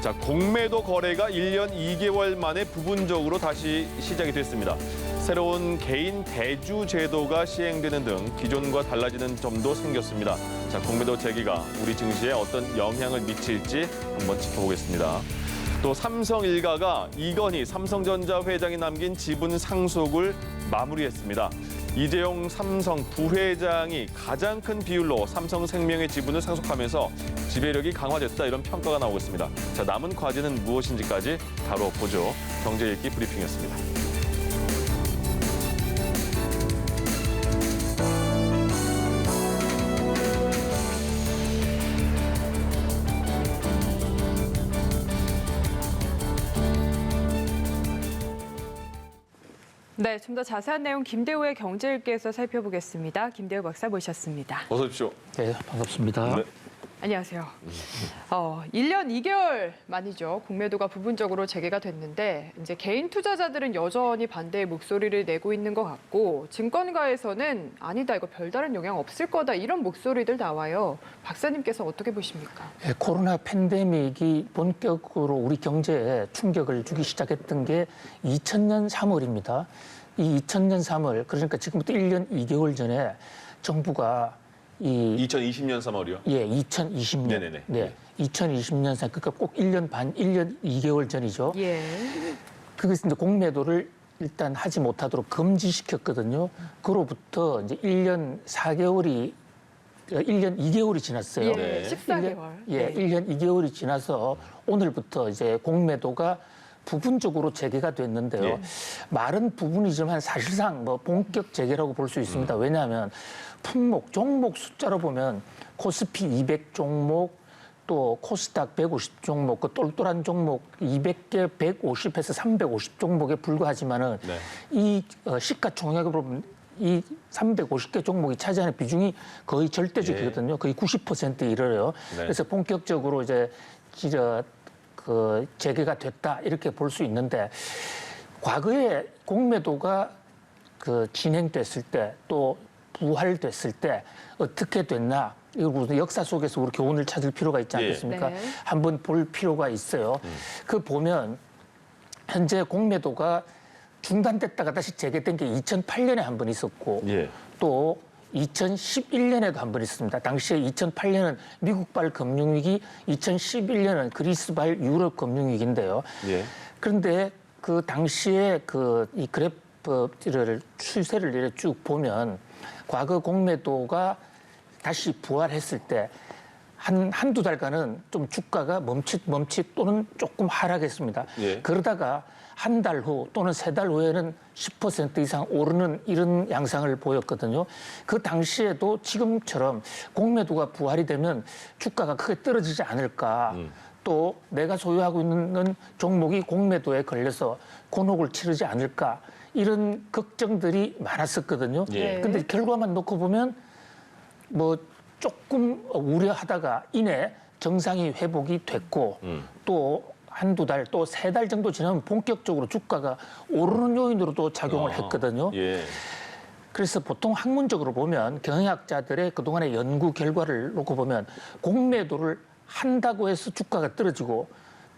자, 공매도 거래가 1년 2개월 만에 부분적으로 다시 시작이 됐습니다. 새로운 개인 대주 제도가 시행되는 등 기존과 달라지는 점도 생겼습니다. 자, 공매도 재개가 우리 증시에 어떤 영향을 미칠지 한번 짚어보겠습니다. 또 삼성 일가가 이건희 삼성전자 회장이 남긴 지분 상속을 마무리했습니다. 이재용 삼성 부회장이 가장 큰 비율로 삼성생명의 지분을 상속하면서 지배력이 강화됐다, 이런 평가가 나오고 있습니다. 자, 남은 과제는 무엇인지까지 다뤄보죠. 경제 읽기 브리핑이었습니다. 네, 좀 더 자세한 내용 김대우의 경제일기에서 살펴보겠습니다. 김대우 박사 모셨습니다. 어서 오십시오. 네, 반갑습니다. 네. 안녕하세요. 1년 2개월 만이죠. 공매도가 부분적으로 재개가 됐는데 이제 개인 투자자들은 여전히 반대의 목소리를 내고 있는 것 같고, 증권가에서는 아니다, 이거 별다른 영향 없을 거다, 이런 목소리들 나와요. 박사님께서 어떻게 보십니까? 네, 코로나 팬데믹이 본격으로 우리 경제에 충격을 주기 시작했던 게 2000년 3월입니다. 이 2000년 3월, 그러니까 지금부터 1년 2개월 전에 정부가 2020년 3월이요? 예, 2020년. 네네네. 네, 2020년, 그러니까 꼭 1년 반, 1년 2개월 전이죠. 예. 그래서 이제 공매도를 일단 하지 못하도록 금지시켰거든요. 그로부터 이제 1년 2개월이 지났어요. 예, 네. 14개월. 예, 1년 2개월이 지나서 오늘부터 이제 공매도가 부분적으로 재개가 됐는데요. 예. 말은 부분이지만 사실상 뭐 본격 재개라고 볼 수 있습니다. 왜냐하면 품목, 종목 숫자로 보면 코스피 200 종목, 또 코스닥 150 종목, 그 똘똘한 종목 200개, 150에서 350 종목에 불과하지만은 네. 이 시가총액으로 보면 이 350개 종목이 차지하는 비중이 거의 절대적이거든요. 거의 90%에 이르러요. 네. 그래서 본격적으로 이제 재개가 됐다, 이렇게 볼 수 있는데, 과거에 공매도가 진행됐을 때, 또 부활됐을 때 어떻게 됐나, 이거 역사 속에서 우리 교훈을 찾을 필요가 있지 않겠습니까? 네. 한번 볼 필요가 있어요. 그 보면 현재 공매도가 중단됐다가 다시 재개된 게 2008년에 한 번 있었고, 예. 또 2011년에도 한 번 있습니다. 당시에 2008년은 미국발 금융위기, 2011년은 그리스발 유럽 금융위기인데요. 예. 그런데 그 당시에 이 그래프를 추세를 이렇게 쭉 보면 과거 공매도가 다시 부활했을 때 한두 달간은 좀 주가가 멈칫 또는 조금 하락했습니다. 예. 그러다가 한 달 후 또는 세 달 후에는 10% 이상 오르는 이런 양상을 보였거든요. 그 당시에도 지금처럼 공매도가 부활이 되면 주가가 크게 떨어지지 않을까. 또 내가 소유하고 있는 종목이 공매도에 걸려서 곤혹을 치르지 않을까. 이런 걱정들이 많았었거든요. 예. 근데 결과만 놓고 보면 뭐 조금 우려하다가 이내 정상이 회복이 됐고, 또 한두 달, 또 세 달 정도 지나면 본격적으로 주가가 오르는 요인으로도 작용을 했거든요. 예. 그래서 보통 학문적으로 보면 경영학자들의 그동안의 연구 결과를 놓고 보면 공매도를 한다고 해서 주가가 떨어지고,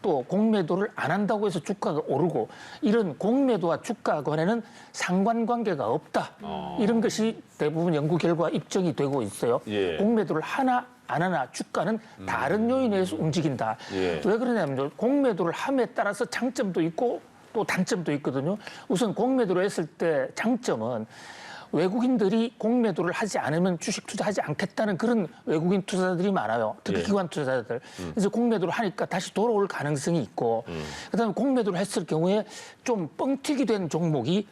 또 공매도를 안 한다고 해서 주가가 오르고, 이런 공매도와 주가 간에는 상관관계가 없다. 이런 것이 대부분 연구 결과 입증이 되고 있어요. 예. 공매도를 하나 안 하나 주가는 다른 요인에 의해서 움직인다. 예. 왜 그러냐면 공매도를 함에 따라서 장점도 있고 또 단점도 있거든요. 우선 공매도를 했을 때 장점은 외국인들이 공매도를 하지 않으면 주식 투자하지 않겠다는 그런 외국인 투자자들이 많아요. 특히 예. 기관 투자자들. 그래서 공매도를 하니까 다시 돌아올 가능성이 있고, 그다음에 공매도를 했을 경우에 좀 뻥튀기 된 종목이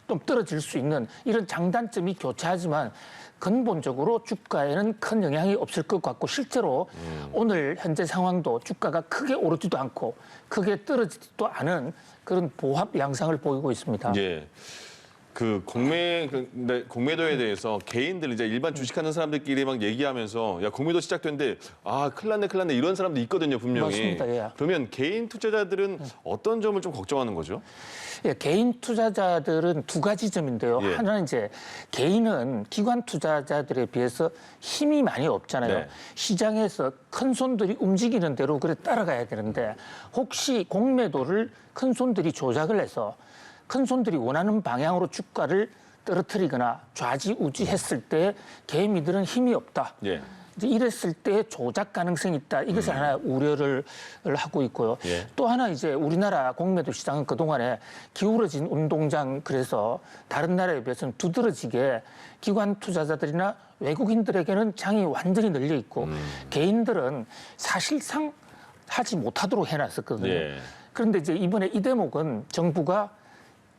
좀 떨어질 수 있는 이런 장단점이 교차하지만 근본적으로 주가에는 큰 영향이 없을 것 같고, 실제로 오늘 현재 상황도 주가가 크게 오르지도 않고 크게 떨어지지도 않은 그런 보합 양상을 보이고 있습니다. 예. 근데 공매도에 대해서 개인들 이제 일반 주식하는 사람들끼리 막 얘기하면서 야 공매도 시작됐는데 큰일 났네 이런 사람도 있거든요 분명히. 맞습니다. 예. 그러면 개인 투자자들은 어떤 점을 좀 걱정하는 거죠? 예, 개인 투자자들은 두 가지 점인데요. 예. 하나는 이제 개인은 기관 투자자들에 비해서 힘이 많이 없잖아요. 네. 시장에서 큰 손들이 움직이는 대로 그래 따라가야 되는데 혹시 공매도를 큰 손들이 조작을 해서 큰 손들이 원하는 방향으로 주가를 떨어뜨리거나 좌지우지했을 때 개미들은 힘이 없다. 예. 이제 이랬을 때 조작 가능성이 있다. 이것을 하나 우려를 하고 있고요. 예. 또 하나 이제 우리나라 공매도 시장은 그동안에 기울어진 운동장 그래서 다른 나라에 비해서는 두드러지게 기관 투자자들이나 외국인들에게는 장이 완전히 널려 있고 개인들은 사실상 하지 못하도록 해놨었거든요. 예. 그런데 이제 이번에 이 대목은 정부가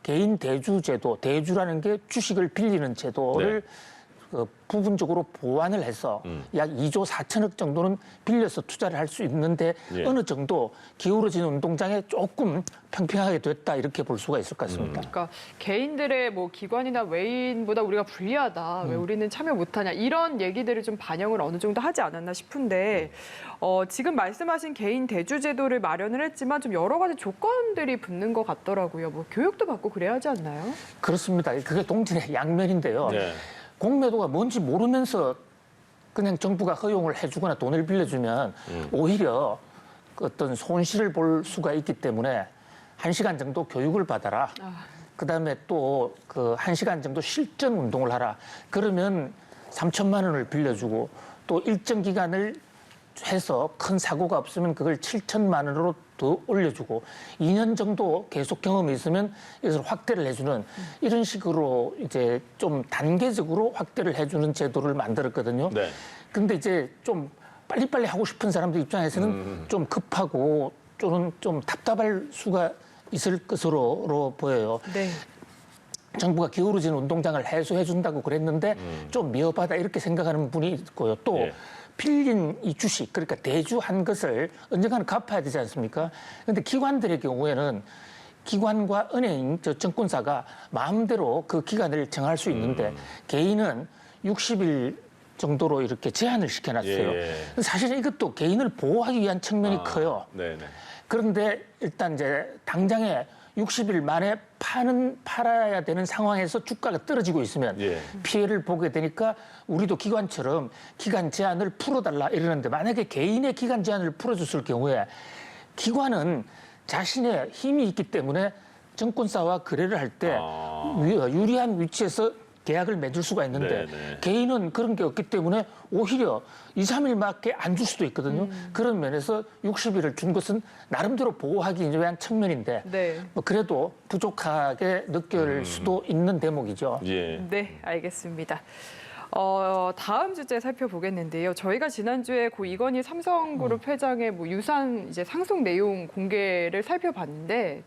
개인 대주 제도, 대주라는 게 주식을 빌리는 제도를 부분적으로 보완을 해서 약 2조 4천억 정도는 빌려서 투자를 할 수 있는데 예. 어느 정도 기울어진 운동장에 조금 평평하게 됐다 이렇게 볼 수가 있을 것 같습니다. 그러니까 개인들의 뭐 기관이나 외인보다 우리가 불리하다. 왜 우리는 참여 못하냐. 이런 얘기들을 좀 반영을 어느 정도 하지 않았나 싶은데 지금 말씀하신 개인 대주 제도를 마련을 했지만 좀 여러 가지 조건들이 붙는 것 같더라고요. 뭐 교육도 받고 그래야 하지 않나요? 그렇습니다. 그게 동전의 양면인데요. 네. 공매도가 뭔지 모르면서 그냥 정부가 허용을 해주거나 돈을 빌려주면 오히려 어떤 손실을 볼 수가 있기 때문에 1시간 정도 교육을 받아라. 그다음에 또 그 1시간 정도 실전 운동을 하라. 그러면 3천만 원을 빌려주고 또 일정 기간을 해서 큰 사고가 없으면 그걸 7천만 원으로 더 올려주고 2년 정도 계속 경험이 있으면 이것을 확대를 해주는 이런 식으로 이제 좀 단계적으로 확대를 해주는 제도를 만들었거든요. 네. 근데 이제 좀 빨리빨리 하고 싶은 사람들 입장에서는 좀 급하고 또는 좀 답답할 수가 있을 것으로 보여요. 네. 정부가 기울어진 운동장을 해소해 준다고 그랬는데 좀 미흡하다 이렇게 생각하는 분이 있고요. 또 예. 빌린 이 주식 그러니까 대주한 것을 언젠가는 갚아야 되지 않습니까? 그런데 기관들의 경우에는 기관과 은행, 증권사가 마음대로 그 기간을 정할 수 있는데 개인은 60일 정도로 이렇게 제한을 시켜놨어요. 예. 사실 이것도 개인을 보호하기 위한 측면이 커요. 네네. 그런데 일단 이제 당장에 60일 만에 팔아야 되는 상황에서 주가가 떨어지고 있으면 예. 피해를 보게 되니까 우리도 기관처럼 기간 제한을 풀어달라 이러는데 만약에 개인의 기간 제한을 풀어줬을 경우에 기관은 자신의 힘이 있기 때문에 증권사와 거래를 할 때 유리한 위치에서 계약을 맺을 수가 있는데 네네. 개인은 그런 게 없기 때문에 오히려 2, 3일밖에 안 줄 수도 있거든요. 그런 면에서 60일을 준 것은 나름대로 보호하기 위한 측면인데 네. 뭐 그래도 부족하게 느낄 수도 있는 대목이죠. 예. 네, 알겠습니다. 다음 주제 살펴보겠는데요. 저희가 지난주에 고 이건희 삼성그룹 회장의 뭐 유산 이제 상속 내용 공개를 살펴봤는데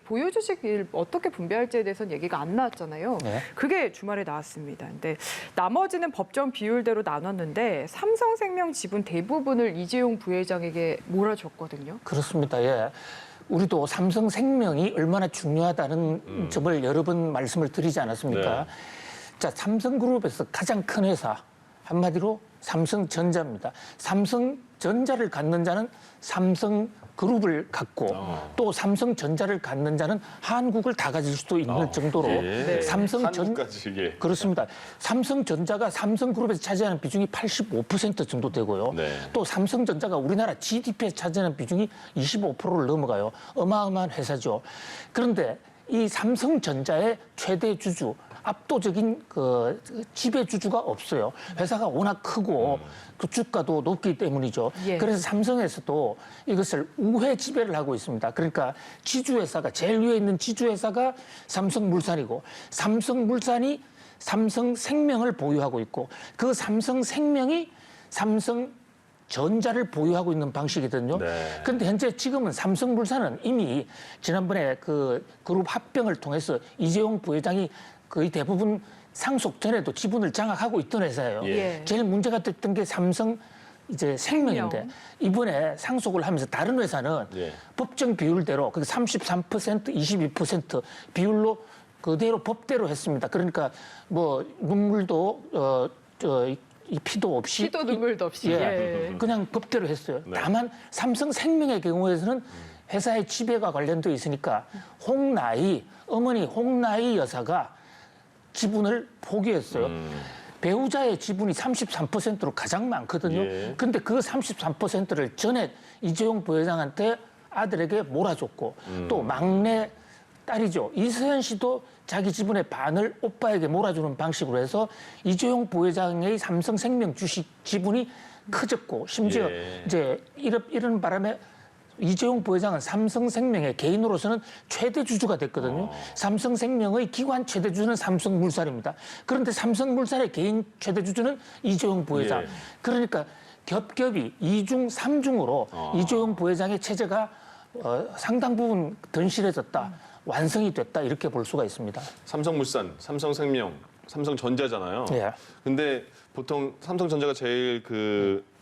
보유 주식을 어떻게 분배할지에 대해서는 얘기가 안 나왔잖아요. 네. 그게 주말에 나왔습니다. 근데 나머지는 법정 비율대로 나눴는데 삼성생명 지분 대부분을 이재용 부회장에게 몰아줬거든요. 그렇습니다. 예. 우리도 삼성생명이 얼마나 중요하다는 점을 여러 번 말씀을 드리지 않았습니까? 네. 자, 삼성그룹에서 가장 큰 회사 한마디로 삼성전자입니다. 삼성전자를 갖는 자는 삼성그룹을 갖고 또 삼성전자를 갖는 자는 한국을 다 가질 수도 있는 정도로 예. 한국까지, 예. 그렇습니다. 삼성전자가 삼성그룹에서 차지하는 비중이 85% 정도 되고요. 네. 또 삼성전자가 우리나라 GDP에 차지하는 비중이 25%를 넘어가요. 어마어마한 회사죠. 그런데 이 삼성전자의 최대 주주, 압도적인 그 지배 주주가 없어요. 회사가 워낙 크고 그 주가도 높기 때문이죠. 예. 그래서 삼성에서도 이것을 우회 지배를 하고 있습니다. 그러니까 지주회사가 제일 위에 있는 지주회사가 삼성물산이고 삼성물산이 삼성생명을 보유하고 있고 그 삼성생명이 삼성전자를 보유하고 있는 방식이거든요. 네. 그런데 현재 지금은 삼성물산은 이미 지난번에 그 그룹 합병을 통해서 이재용 부회장이 거의 대부분 상속 전에도 지분을 장악하고 있던 회사예요. 예. 제일 문제가 됐던 게 삼성 이제 생명인데 생명. 이번에 상속을 하면서 다른 회사는 예. 법정 비율대로 그 33%, 22% 비율로 그대로 법대로 했습니다. 그러니까 뭐 눈물도 이 피도 없이 피도 눈물도 없이. 예. 그냥 법대로 했어요. 네. 다만 삼성생명의 경우에서는 회사의 지배가 관련돼 있으니까 어머니 홍나희 여사가 지분을 포기했어요. 배우자의 지분이 33%로 가장 많거든요. 예. 근데 그 33%를 전에 이재용 부회장한테 아들에게 몰아줬고 또 막내 딸이죠. 이서연 씨도 자기 지분의 반을 오빠에게 몰아주는 방식으로 해서 이재용 부회장의 삼성생명 주식 지분이 커졌고 심지어 예. 이제 이런 바람에 이재용 부회장은 삼성생명의 개인으로서는 최대 주주가 됐거든요. 삼성생명의 기관 최대 주주는 삼성물산입니다. 그런데 삼성물산의 개인 최대 주주는 이재용 부회장. 예. 그러니까 겹겹이 2중, 3중으로 이재용 부회장의 체제가 상당 부분 던실해졌다. 완성이 됐다. 이렇게 볼 수가 있습니다. 삼성물산, 삼성생명, 삼성전자잖아요. 예. 근데 보통 삼성전자가 제일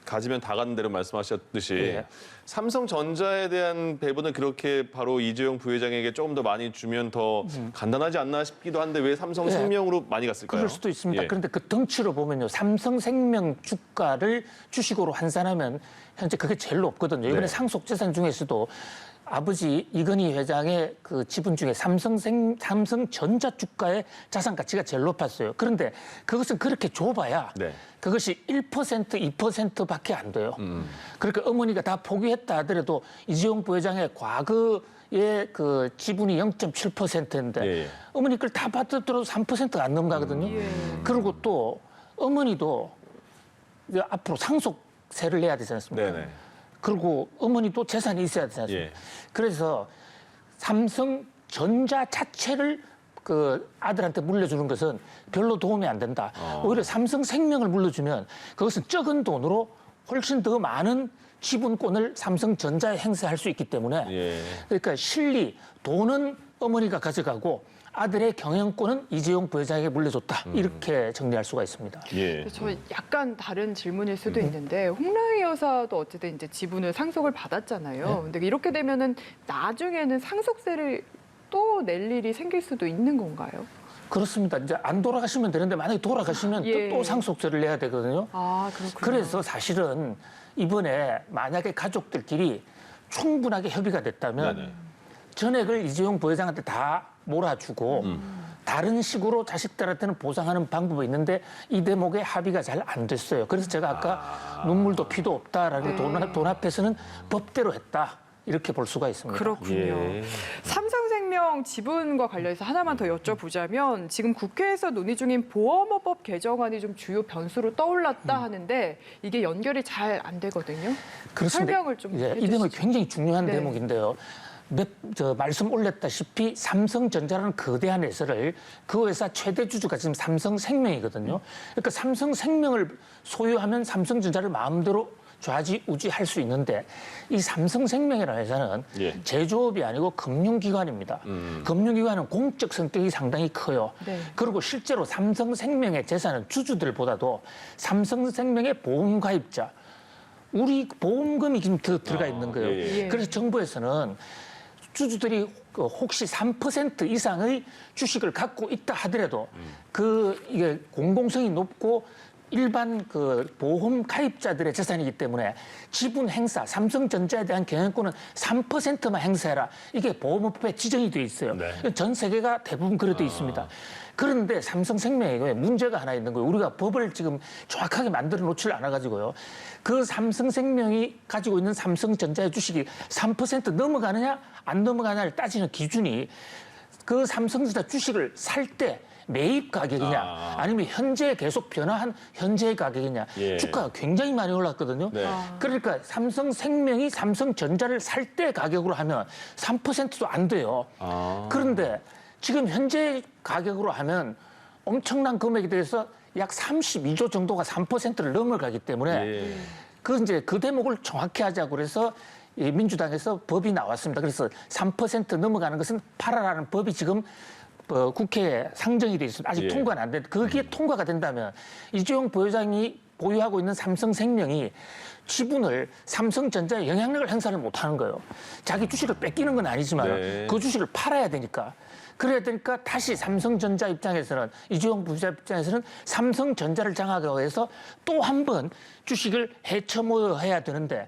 가지면 다 가는 대로 말씀하셨듯이 예. 삼성전자에 대한 배분은 그렇게 바로 이재용 부회장에게 조금 더 많이 주면 더 간단하지 않나 싶기도 한데 왜 삼성생명으로 많이 갔을까요? 그럴 수도 있습니다. 예. 그런데 그 덩치로 보면요. 삼성생명 주가를 주식으로 환산하면 현재 그게 제일 높거든요. 이번에 네. 상속재산 중에서도 아버지 이건희 회장의 그 지분 중에 삼성전자 주가의 자산 가치가 제일 높았어요. 그런데 그것은 그렇게 좁아야 네. 그것이 1%, 2%밖에 안 돼요. 그러니까 어머니가 다 포기했다 하더라도 이재용 부회장의 과거의 그 지분이 0.7%인데 예, 예. 어머니 걸 다 받들어도 3%가 안 넘어가거든요. 그리고 또 어머니도 이제 앞으로 상속세를 내야 되지 않습니까? 네네. 그리고 어머니도 재산이 있어야 되지 않습니까? 예. 그래서 삼성전자 자체를 그 아들한테 물려주는 것은 별로 도움이 안 된다. 오히려 삼성생명을 물려주면 그것은 적은 돈으로 훨씬 더 많은 지분권을 삼성전자에 행사할 수 있기 때문에 예. 그러니까 실리 돈은 어머니가 가져가고 아들의 경영권은 이재용 부회장에게 물려줬다. 이렇게 정리할 수가 있습니다. 예. 저 약간 다른 질문일 수도 있는데 홍나희 여사도 어쨌든 이제 지분을 상속을 받았잖아요. 근데 이렇게 되면은 나중에는 상속세를 또 낼 일이 생길 수도 있는 건가요? 그렇습니다. 이제 안 돌아가시면 되는데 만약에 돌아가시면 예. 또 상속세를 내야 되거든요. 아, 그렇군요. 그래서 사실은 이번에 만약에 가족들끼리 충분하게 협의가 됐다면 네네. 전액을 이재용 부회장한테 다 몰아주고 다른 식으로 자식들한테는 보상하는 방법이 있는데 이 대목에 합의가 잘 안 됐어요. 그래서 제가 아까 눈물도 피도 없다라는 돈 앞에서는 법대로 했다. 이렇게 볼 수가 있습니다. 그렇군요. 예. 삼성생명 지분과 관련해서 하나만 더 여쭤보자면 지금 국회에서 논의 중인 보험업법 개정안이 좀 주요 변수로 떠올랐다 하는데 이게 연결이 잘 안 되거든요. 그렇습니다. 설명을 좀 이 해주시죠. 대목이 굉장히 중요한 네. 대목인데요. 말씀 올렸다시피 삼성전자라는 거대한 회사를 그 회사 최대 주주가 지금 삼성생명이거든요. 그러니까 삼성생명을 소유하면 삼성전자를 마음대로 좌지우지할 수 있는데 이 삼성생명이라는 회사는 예. 제조업이 아니고 금융기관입니다. 금융기관은 공적 성격이 상당히 커요. 네. 그리고 실제로 삼성생명의 재산은 주주들보다도 삼성생명의 보험가입자, 우리 보험금이 지금 들어가 있는 거예요. 예, 예. 그래서 정부에서는 주주들이 혹시 3% 이상의 주식을 갖고 있다 하더라도 이게 공공성이 높고 일반 그 보험 가입자들의 재산이기 때문에 지분 행사, 삼성전자에 대한 경영권은 3%만 행사해라. 이게 보험업법에 지정이 돼 있어요. 네. 전 세계가 대부분 그래 돼 있습니다. 그런데 삼성생명에 문제가 하나 있는 거예요. 우리가 법을 지금 정확하게 만들어 놓지를 않아가지고요. 그 삼성생명이 가지고 있는 삼성전자의 주식이 3% 넘어가느냐 안 넘어가느냐를 따지는 기준이 그 삼성전자 주식을 살 때 매입 가격이냐 아니면 현재 계속 변화한 현재의 가격이냐 예. 주가가 굉장히 많이 올랐거든요. 네. 그러니까 삼성생명이 삼성전자를 살 때 가격으로 하면 3%도 안 돼요. 그런데 지금 현재 가격으로 하면 엄청난 금액에 대해서 약 32조 정도가 3%를 넘어가기 때문에 예. 이제 그 대목을 정확히 하자고 그래서 이 민주당에서 법이 나왔습니다. 그래서 3% 넘어가는 것은 팔아라는 법이 지금 국회에 상정이 돼 있습니다. 아직 예. 통과는 안 됐는데 그게 통과가 된다면 이재용 부회장이 보유하고 있는 삼성생명이 지분을 삼성전자에 영향력을 행사를 못하는 거예요. 자기 주식을 뺏기는 건 아니지만 네. 그 주식을 팔아야 되니까. 그래야 되니까 다시 삼성전자 입장에서는 이재용 부지사 입장에서는 삼성전자를 장악하기 위해서 또 한 번 주식을 해쳐모여야 되는데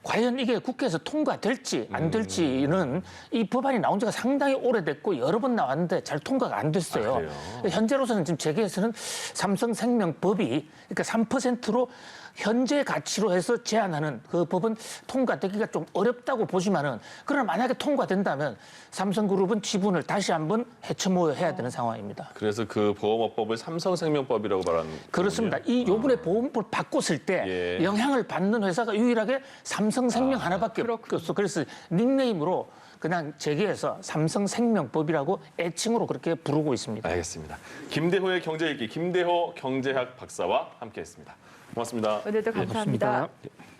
과연 이게 국회에서 통과될지 안 될지는 이 법안이 나온 지가 상당히 오래됐고 여러 번 나왔는데 잘 통과가 안 됐어요. 그래요? 현재로서는 지금 재계에서는 삼성생명법이 그러니까 3%로 현재 가치로 해서 제한하는 그 법은 통과되기가 좀 어렵다고 보지만은 그러나 만약에 통과된다면 삼성그룹은 지분을 다시 한번 해쳐모여 해야 되는 상황입니다. 그래서 그 보험업법을 삼성생명법이라고 말하는 그렇습니다. 이 요번에 보험법을 바꿨을 때 예. 영향을 받는 회사가 유일하게 삼성생명 하나밖에 그렇군요. 없어. 그래서 닉네임으로 그냥 재계에서 삼성생명법이라고 애칭으로 그렇게 부르고 있습니다. 알겠습니다. 김대호의 경제 읽기 김대호 경제학 박사와 함께했습니다. 고맙습니다. 오늘도 감사합니다. 고맙습니다.